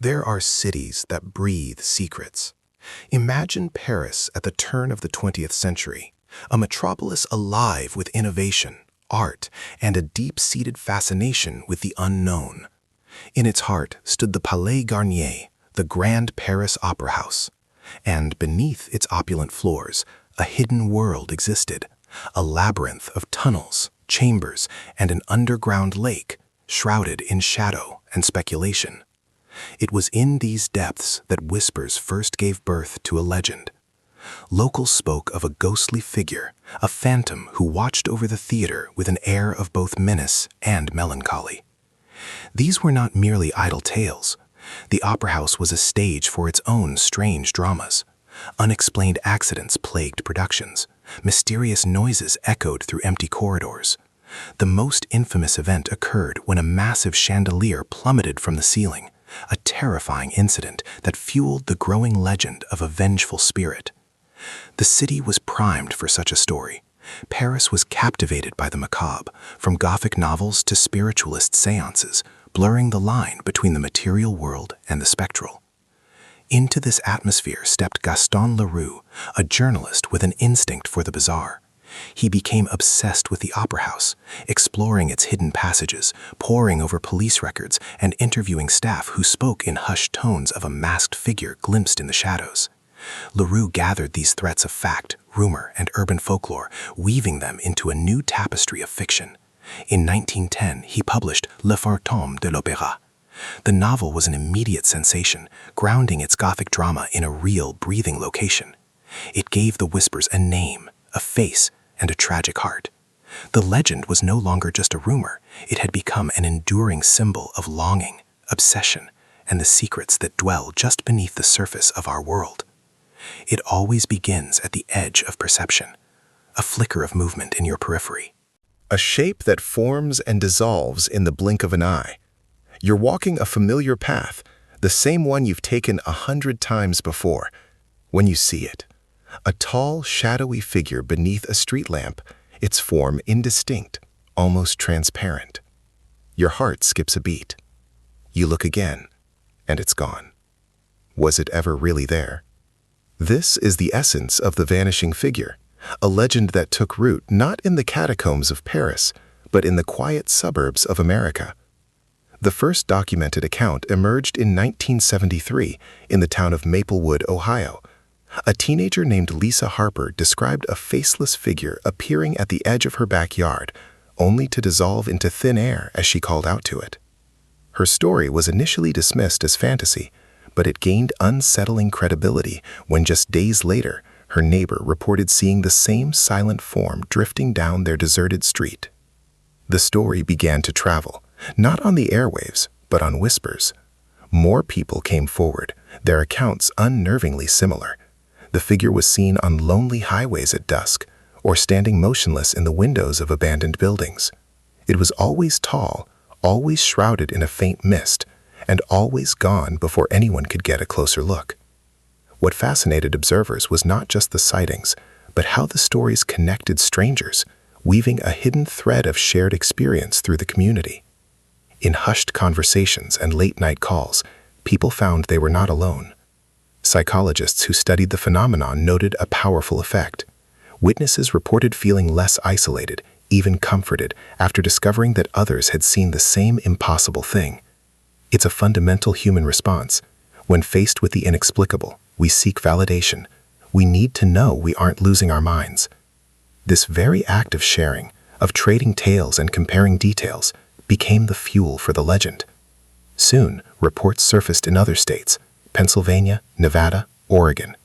There are cities that breathe secrets. Imagine Paris at the turn of the 20th century, a metropolis alive with innovation, art, and a deep-seated fascination with the unknown. In its heart stood the Palais Garnier, the grand Paris opera house. And beneath its opulent floors, a hidden world existed, a labyrinth of tunnels, chambers, and an underground lake, shrouded in shadow and speculation. It was in these depths that whispers first gave birth to a legend. Locals spoke of a ghostly figure, a phantom who watched over the theater with an air of both menace and melancholy. These were not merely idle tales. The opera house was a stage for its own strange dramas. Unexplained accidents plagued productions. Mysterious noises echoed through empty corridors. The most infamous event occurred when a massive chandelier plummeted from the ceiling, a terrifying incident that fueled the growing legend of a vengeful spirit. The city was primed for such a story. Paris was captivated by the macabre, from Gothic novels to spiritualist seances, blurring the line between the material world and the spectral. Into this atmosphere stepped Gaston Leroux, a journalist with an instinct for the bizarre. He became obsessed with the opera house, exploring its hidden passages, poring over police records, and interviewing staff who spoke in hushed tones of a masked figure glimpsed in the shadows. Leroux gathered these threads of fact, rumor, and urban folklore, weaving them into a new tapestry of fiction. In 1910, he published Le Fantôme de l'Opéra. The novel was an immediate sensation, grounding its Gothic drama in a real, breathing location. It gave the whispers a name, a face, and a tragic heart. The legend was no longer just a rumor. It had become an enduring symbol of longing, obsession, and the secrets that dwell just beneath the surface of our world. It always begins at the edge of perception, a flicker of movement in your periphery. A shape that forms and dissolves in the blink of an eye. You're walking a familiar path, the same one you've taken 100 times before. When you see it, a tall, shadowy figure beneath a street lamp, its form indistinct, almost transparent. Your heart skips a beat. You look again, and it's gone. Was it ever really there? This is the essence of the Vanishing Figure, a legend that took root not in the catacombs of Paris, but in the quiet suburbs of America. The first documented account emerged in 1973 in the town of Maplewood, Ohio. A teenager named Lisa Harper described a faceless figure appearing at the edge of her backyard, only to dissolve into thin air as she called out to it. Her story was initially dismissed as fantasy, but it gained unsettling credibility when just days later, her neighbor reported seeing the same silent form drifting down their deserted street. The story began to travel, not on the airwaves, but on whispers. More people came forward, their accounts unnervingly similar. The figure was seen on lonely highways at dusk, or standing motionless in the windows of abandoned buildings. It was always tall, always shrouded in a faint mist, and always gone before anyone could get a closer look. What fascinated observers was not just the sightings, but how the stories connected strangers, weaving a hidden thread of shared experience through the community. In hushed conversations and late-night calls, people found they were not alone. Psychologists who studied the phenomenon noted a powerful effect. Witnesses reported feeling less isolated, even comforted, after discovering that others had seen the same impossible thing. It's a fundamental human response. When faced with the inexplicable, we seek validation. We need to know we aren't losing our minds. This very act of sharing, of trading tales and comparing details, became the fuel for the legend. Soon, reports surfaced in other states, Pennsylvania, Nevada, Oregon.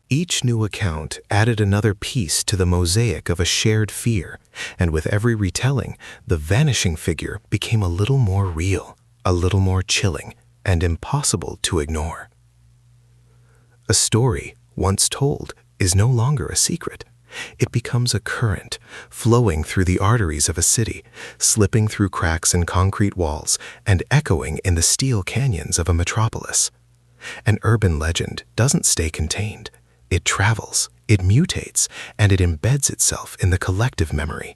Each new account added another piece to the mosaic of a shared fear, and with every retelling, the Vanishing Figure became a little more real, a little more chilling, and impossible to ignore. A story, once told, is no longer a secret. It becomes a current, flowing through the arteries of a city, slipping through cracks in concrete walls, and echoing in the steel canyons of a metropolis. An urban legend doesn't stay contained. It travels, it mutates, and it embeds itself in the collective memory.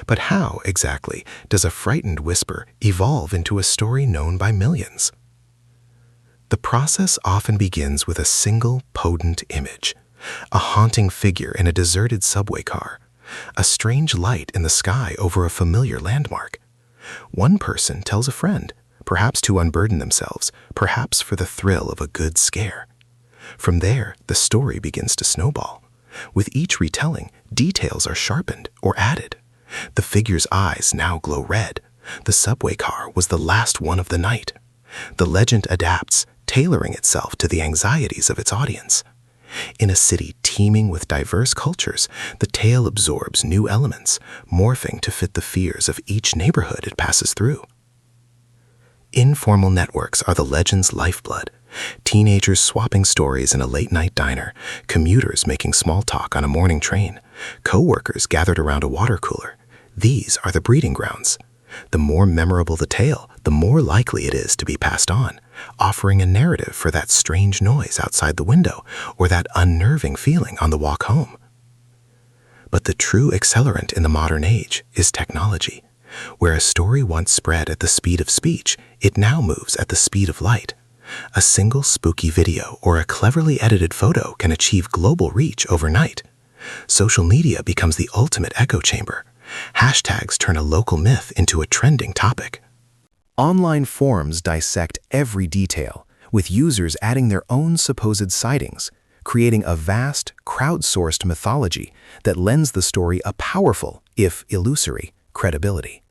But how, exactly, does a frightened whisper evolve into a story known by millions? The process often begins with a single potent image, a haunting figure in a deserted subway car, a strange light in the sky over a familiar landmark. One person tells a friend, perhaps to unburden themselves, perhaps for the thrill of a good scare. From there, the story begins to snowball. With each retelling, details are sharpened or added. The figure's eyes now glow red. The subway car was the last one of the night. The legend adapts, tailoring itself to the anxieties of its audience. In a city teeming with diverse cultures, the tale absorbs new elements, morphing to fit the fears of each neighborhood it passes through. Informal networks are the legend's lifeblood. Teenagers swapping stories in a late-night diner, commuters making small talk on a morning train, co-workers gathered around a water cooler. These are the breeding grounds. The more memorable the tale, the more likely it is to be passed on, offering a narrative for that strange noise outside the window or that unnerving feeling on the walk home. But the true accelerant in the modern age is technology. Where a story once spread at the speed of speech, it now moves at the speed of light. A single spooky video or a cleverly edited photo can achieve global reach overnight. Social media becomes the ultimate echo chamber. Hashtags turn a local myth into a trending topic. Online forums dissect every detail, with users adding their own supposed sightings, creating a vast, crowdsourced mythology that lends the story a powerful, if illusory, credibility.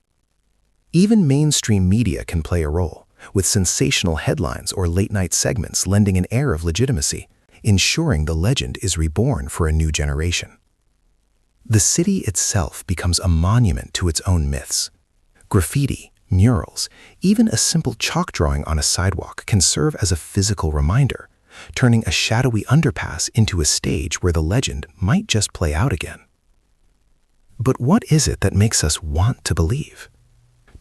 Even mainstream media can play a role, with sensational headlines or late-night segments lending an air of legitimacy, ensuring the legend is reborn for a new generation. The city itself becomes a monument to its own myths. Graffiti, murals, even a simple chalk drawing on a sidewalk can serve as a physical reminder, turning a shadowy underpass into a stage where the legend might just play out again. But what is it that makes us want to believe?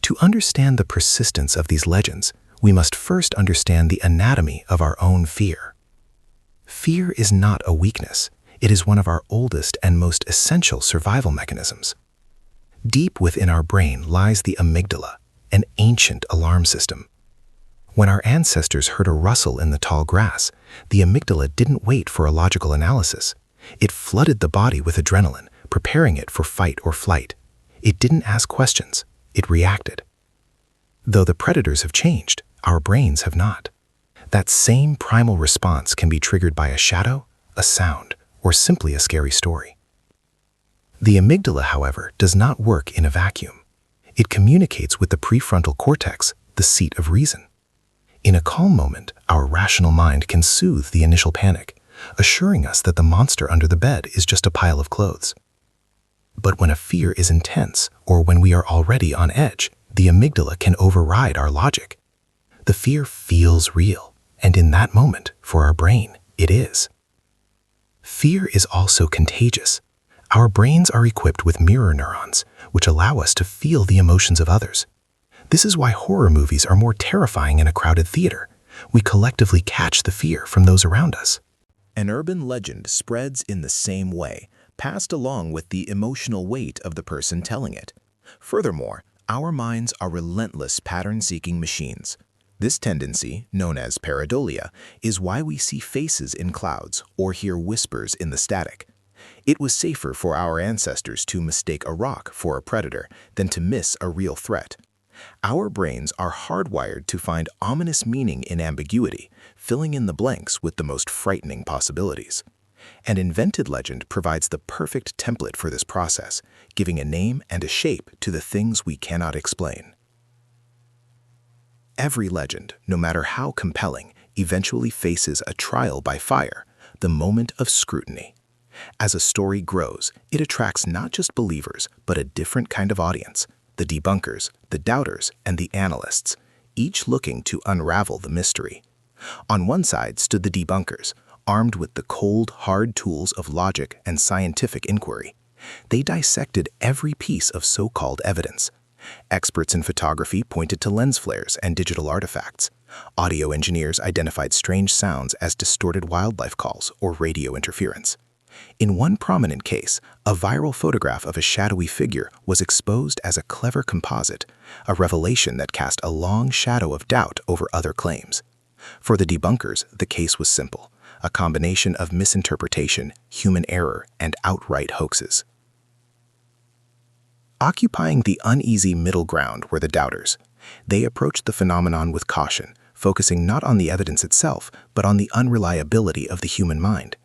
To understand the persistence of these legends, we must first understand the anatomy of our own fear. Fear is not a weakness. It is one of our oldest and most essential survival mechanisms. Deep within our brain lies the amygdala, an ancient alarm system. When our ancestors heard a rustle in the tall grass, the amygdala didn't wait for a logical analysis. It flooded the body with adrenaline, preparing it for fight or flight. It didn't ask questions. It reacted. Though the predators have changed, our brains have not. That same primal response can be triggered by a shadow, a sound, or simply a scary story. The amygdala, however, does not work in a vacuum. It communicates with the prefrontal cortex, the seat of reason. In a calm moment, our rational mind can soothe the initial panic, assuring us that the monster under the bed is just a pile of clothes. But when a fear is intense, or when we are already on edge, the amygdala can override our logic. The fear feels real, and in that moment, for our brain, it is. Fear is also contagious. Our brains are equipped with mirror neurons, which allow us to feel the emotions of others. This is why horror movies are more terrifying in a crowded theater. We collectively catch the fear from those around us. An urban legend spreads in the same way, passed along with the emotional weight of the person telling it. Furthermore, our minds are relentless pattern-seeking machines. This tendency, known as pareidolia, is why we see faces in clouds or hear whispers in the static. It was safer for our ancestors to mistake a rock for a predator than to miss a real threat. Our brains are hardwired to find ominous meaning in ambiguity, filling in the blanks with the most frightening possibilities. An invented legend provides the perfect template for this process, giving a name and a shape to the things we cannot explain. Every legend, no matter how compelling, eventually faces a trial by fire, the moment of scrutiny. As a story grows, it attracts not just believers, but a different kind of audience, the debunkers, the doubters, and the analysts, each looking to unravel the mystery. On one side stood the debunkers, armed with the cold, hard tools of logic and scientific inquiry. They dissected every piece of so-called evidence. Experts in photography pointed to lens flares and digital artifacts. Audio engineers identified strange sounds as distorted wildlife calls or radio interference. In one prominent case, a viral photograph of a shadowy figure was exposed as a clever composite, a revelation that cast a long shadow of doubt over other claims. For the debunkers, the case was simple: a combination of misinterpretation, human error, and outright hoaxes. Occupying the uneasy middle ground were the doubters. They approached the phenomenon with caution, focusing not on the evidence itself, but on the unreliability of the human mind.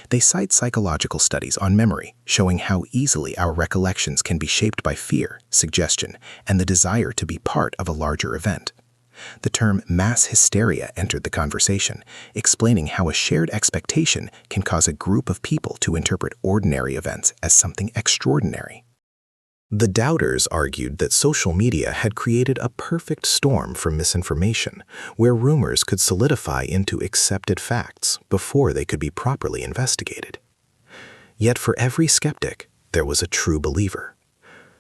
They cite psychological studies on memory, showing how easily our recollections can be shaped by fear, suggestion, and the desire to be part of a larger event. The term mass hysteria entered the conversation, explaining how a shared expectation can cause a group of people to interpret ordinary events as something extraordinary. The doubters argued that social media had created a perfect storm for misinformation, where rumors could solidify into accepted facts before they could be properly investigated. Yet for every skeptic, there was a true believer.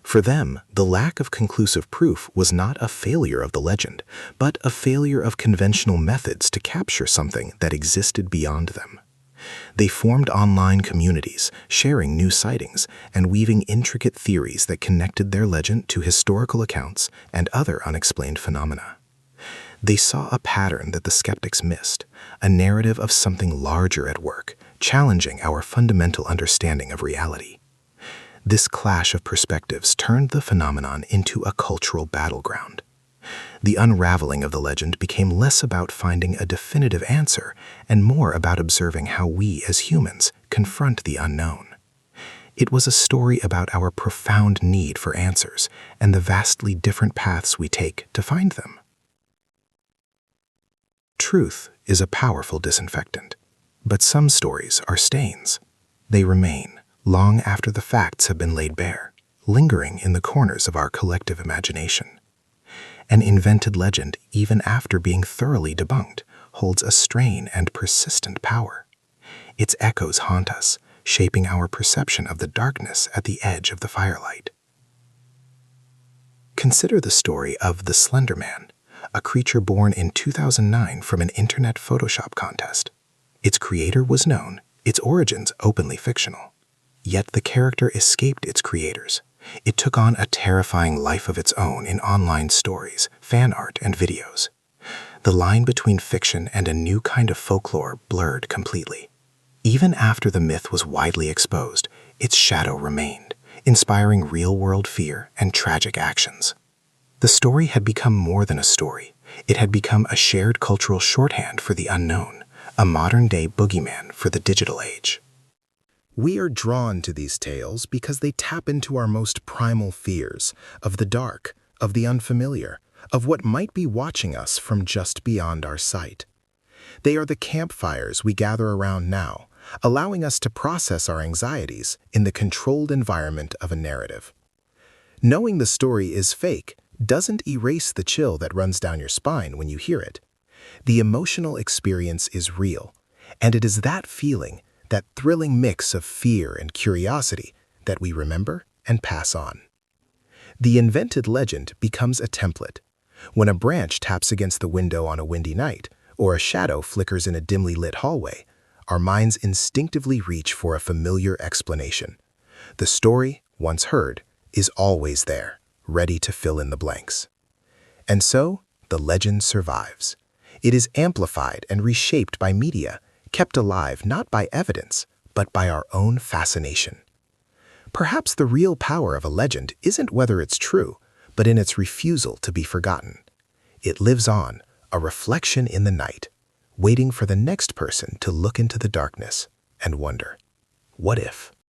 For them, the lack of conclusive proof was not a failure of the legend, but a failure of conventional methods to capture something that existed beyond them. They formed online communities, sharing new sightings and weaving intricate theories that connected their legend to historical accounts and other unexplained phenomena. They saw a pattern that the skeptics missed, a narrative of something larger at work, challenging our fundamental understanding of reality. This clash of perspectives turned the phenomenon into a cultural battleground. The unraveling of the legend became less about finding a definitive answer and more about observing how we as humans confront the unknown. It was a story about our profound need for answers and the vastly different paths we take to find them. Truth is a powerful disinfectant, but some stories are stains. They remain long after the facts have been laid bare, lingering in the corners of our collective imagination. An invented legend, even after being thoroughly debunked, holds a strain and persistent power. Its echoes haunt us, shaping our perception of the darkness at the edge of the firelight. Consider the story of the Slender Man, a creature born in 2009 from an internet Photoshop contest. Its creator was known, its origins openly fictional. Yet the character escaped its creators. It took on a terrifying life of its own in online stories, fan art, and videos. The line between fiction and a new kind of folklore blurred completely. Even after the myth was widely exposed, its shadow remained, inspiring real-world fear and tragic actions. The story had become more than a story. It had become a shared cultural shorthand for the unknown, a modern-day boogeyman for the digital age. We are drawn to these tales because they tap into our most primal fears of the dark, of the unfamiliar, of what might be watching us from just beyond our sight. They are the campfires we gather around now, allowing us to process our anxieties in the controlled environment of a narrative. Knowing the story is fake doesn't erase the chill that runs down your spine when you hear it. The emotional experience is real, and it is that feeling, that thrilling mix of fear and curiosity, that we remember and pass on. The invented legend becomes a template. When a branch taps against the window on a windy night, or a shadow flickers in a dimly lit hallway, our minds instinctively reach for a familiar explanation. The story, once heard, is always there, ready to fill in the blanks. And so, the legend survives. It is amplified and reshaped by media, kept alive not by evidence, but by our own fascination. Perhaps the real power of a legend isn't whether it's true, but in its refusal to be forgotten. It lives on, a reflection in the night, waiting for the next person to look into the darkness and wonder, what if?